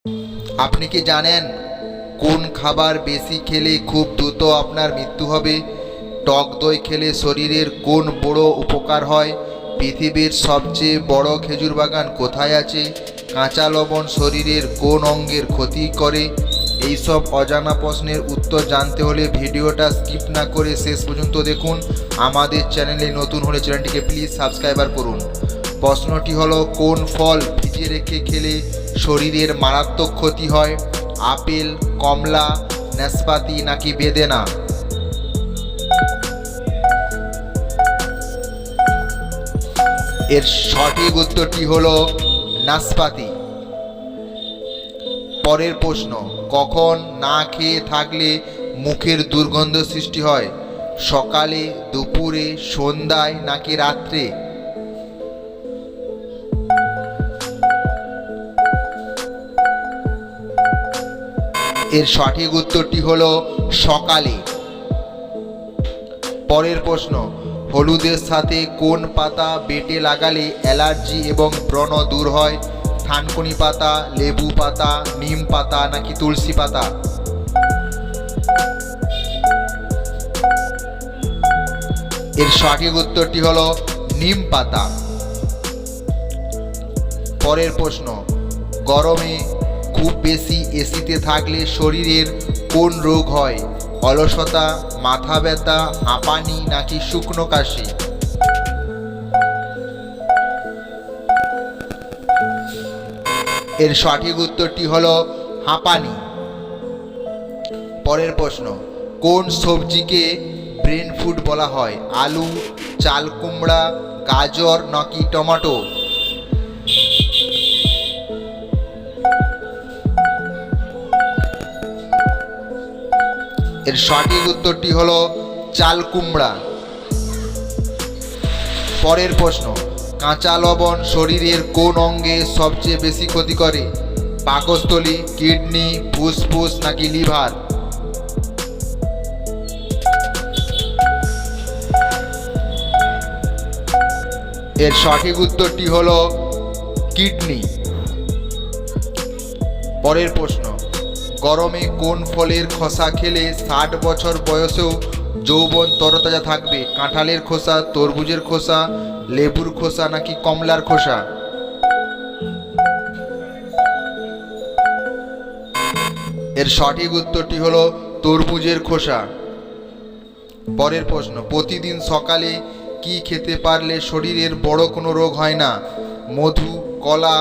আপনি কি জানেন কোন খাবার বেশি খেলে খুব দ্রুত আপনার মৃত্যু হবে? টক দই খেলে শরীরের কোন বড় উপকার হয়? পৃথিবীর সবচেয়ে বড় খেজুর বাগান কোথায় আছে? কাঁচা লবণ শরীরের কোন অঙ্গের ক্ষতি করে? এইসব অজানা প্রশ্নের উত্তর জানতে হলে ভিডিওটা স্কিপ না করে শেষ পর্যন্ত দেখুন। আমাদের চ্যানেলে নতুন হলে চ্যানেলটিকে প্লিজ সাবস্ক্রাইব করুন। প্রশ্নটি হলো, কোন ফল ভিজিয়ে রেখে খেলে শরীরের মারাত্মক ক্ষতি হয়? আপেল, কমলা, নাশপাতি নাকি বেদেনা? এর সঠিক উত্তরটি হলো নাশপাতি। পরের প্রশ্ন, কখন না খেয়ে থাকলে মুখের দুর্গন্ধ সৃষ্টি হয়? সকালে, দুপুরে, সন্ধ্যায় নাকি রাত্রে? এর সঠিক উত্তরটি হলো সকালে। পরের প্রশ্ন, হলুদের সাথে কোন পাতা বেটে লাগালে অ্যালার্জি এবং ব্রণ দূর হয়? থানকুনি পাতা, লেবু পাতা, নিম পাতা নাকি তুলসী পাতা? এর সঠিক উত্তরটি হলো নিম পাতা। পরের প্রশ্ন, গরমে খুব বেশি এসিতে থাকলে শরীরের কোন রোগ হয়? অলসতা, মাথা ব্যথা, হাঁপানি নাকি শুকনো কাশি? এর সঠিক উত্তরটি হলো হাঁপানি। পরের প্রশ্ন, কোন সবজিকে ব্রেন ফুড বলা হয়? আলু, চাল কুমড়া, গাজর নাকি টমেটো? এর সঠিক উত্তরটি হলো চাল কুমড়া। পরের প্রশ্ন, কাঁচা লবণ শরীরের কোন অঙ্গে সবচেয়ে বেশি ক্ষতি করে? পাকস্থলী, কিডনি, ফুসফুস নাকি লিভার? এর সঠিক উত্তরটি হলো কিডনি। পরের প্রশ্ন, গরমে কোন ফলের খোসা খেলে 60 বছর বয়সেও যৌবন তরতাজা থাকবে? কাঁঠালের খোসা, তরমুজের খোসা, লেবুর খোসা নাকি কমলার খোসা? এর সঠিক উত্তরটি হলো তরমুজের খোসা। পরের প্রশ্ন, প্রতিদিন সকালে কি খেতে পারলে শরীরের বড় কোনো রোগ হয় না? মধু, কলা,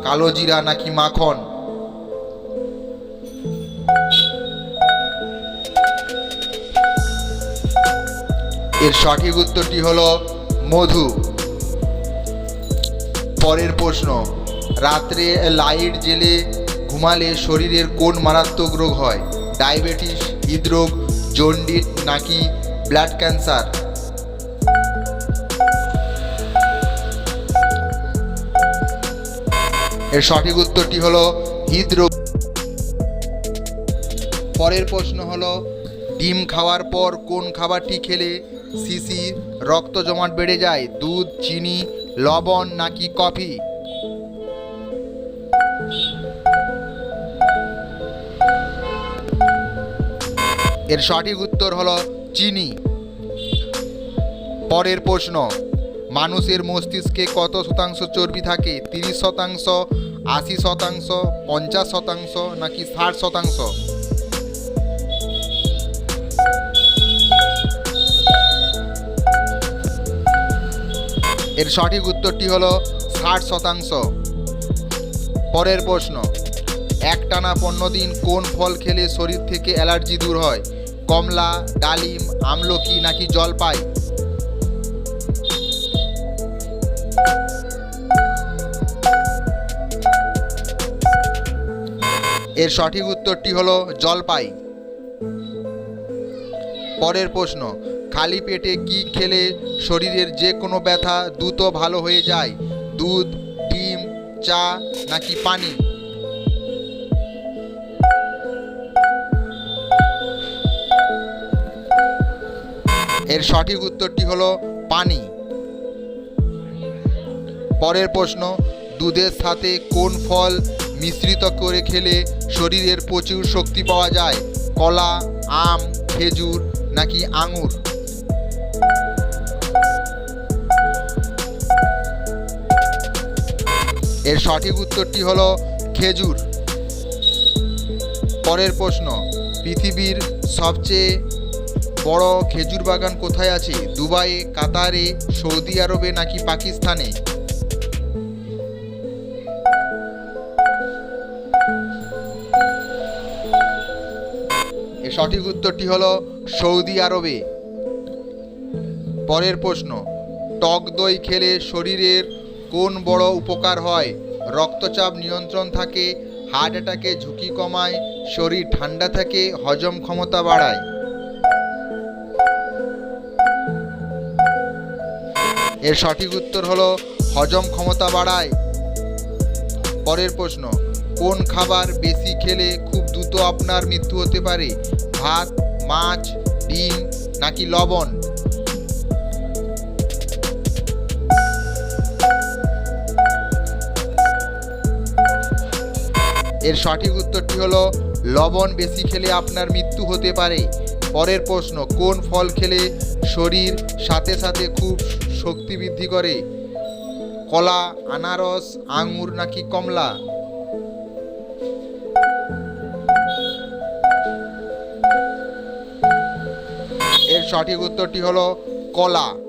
কালো জিরা নাকি মাখন? এর সঠিক উত্তরটি হলো মধু। পরের প্রশ্ন, রাত্রে লাইট জ্বেলে ঘুমালে শরীরের কোন মারাত্মক রোগ হয়? ডায়াবেটিস, হৃদরোগ, জন্ডিস নাকি ব্লাড ক্যান্সার? এর সঠিক উত্তরটি হলো হৃদরোগ। পরের প্রশ্ন হলো, ডিম খাওয়ার পর কোন খাবারটি খেলে শিশির, রক্ত জমাট বেড়ে যায়? দুধ, চিনি, লবণ নাকি কফি? এর সঠিক উত্তর হলো চিনি। পরের প্রশ্ন, মানুষের মস্তিষ্কে কত শতাংশ চর্বি থাকে? 30%, 80%, 50% নাকি 60%? এর সঠিক উত্তরটি হলো 60%। পরের প্রশ্ন, একটানা 15 দিন কোন ফল খেলে শরীর থেকে অ্যালার্জি দূর হয়? কমলা, ডালিম, আমলকি নাকি জলপাই? এর সঠিক উত্তরটি হলো জলপাই। পরের প্রশ্ন, খালি পেটে কি খেলে শরীরের যে কোনো ব্যথা দ্রুত ভালো হয়ে যায়? দুধ, ডিম, চা নাকি পানি? এর সঠিক উত্তরটি হলো পানি। পরের প্রশ্ন, দুধের সাথে কোন ফল মিশ্রিত করে খেলে শরীরের প্রচুর শক্তি পাওয়া যায়? কলা, আম, খেজুর নাকি আঙুর? এর সঠিক উত্তরটি হলো খেজুর। পরের প্রশ্ন, পৃথিবীর সবচেয়ে বড় খেজুর বাগান কোথায় আছে? দুবাইয়ে, কাতারে, সৌদি আরবে নাকি পাকিস্তানে? এর সঠিক উত্তরটি হলো সৌদি আরবে। পরের প্রশ্ন, টক দই খেলে শরীরের কোন বড় উপকার হয়? রক্তচাপ নিয়ন্ত্রণ থাকে, হার্ট অ্যাটাকের ঝুঁকি কমায়, শরীর ঠান্ডা থাকে, হজম ক্ষমতা বাড়ায়? এর সঠিক উত্তর হলো হজম ক্ষমতা বাড়ায়। পরের প্রশ্ন, কোন খাবার বেশি খেলে খুব দ্রুত আপনার মৃত্যু হতে পারে? ভাত, মাছ, ডিম নাকি লবণ? এর সঠিক উত্তরটি হলো লবণ বেশি খেলে আপনার মৃত্যু হতে পারে। পরের প্রশ্ন, কোন ফল খেলে শরীর সাথে সাথে খুব শক্তি বৃদ্ধি করে? কলা, আনারস, আঙুর নাকি কমলা? এর সঠিক উত্তরটি হলো কলা।